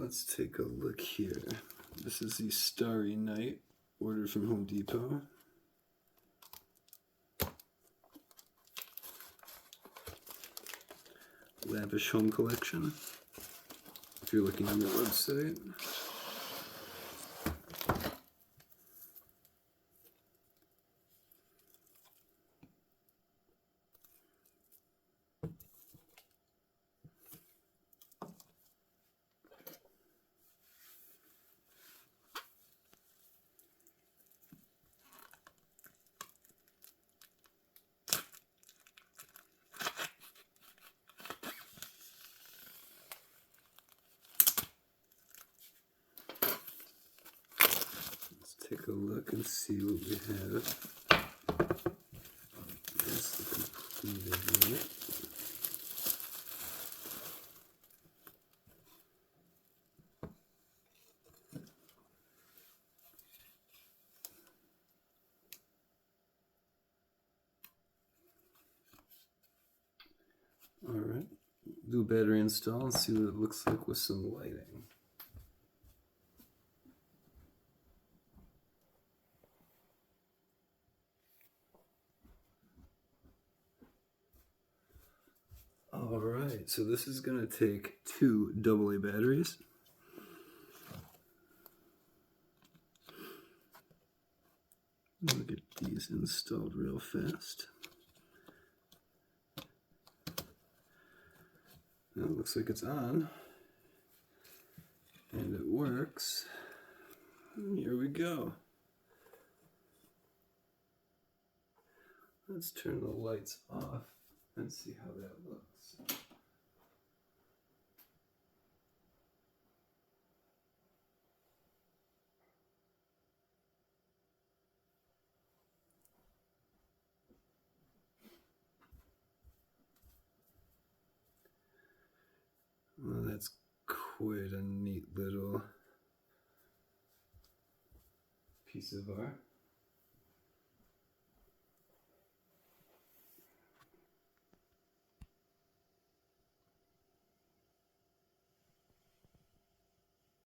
let's take a look here. This is the Starry Night, ordered from Home Depot. Lavish Home collection, if you're looking on their website. Take a look and see what we have. That's the completed unit. Alright, do a battery install and see what it looks like with some lighting. Alright, so this is going to take 2 AA batteries. I'll get these installed real fast. Now it looks like it's on. And it works. Here we go. Let's turn the lights off and see how that looks. Well, that's quite a neat little piece of art.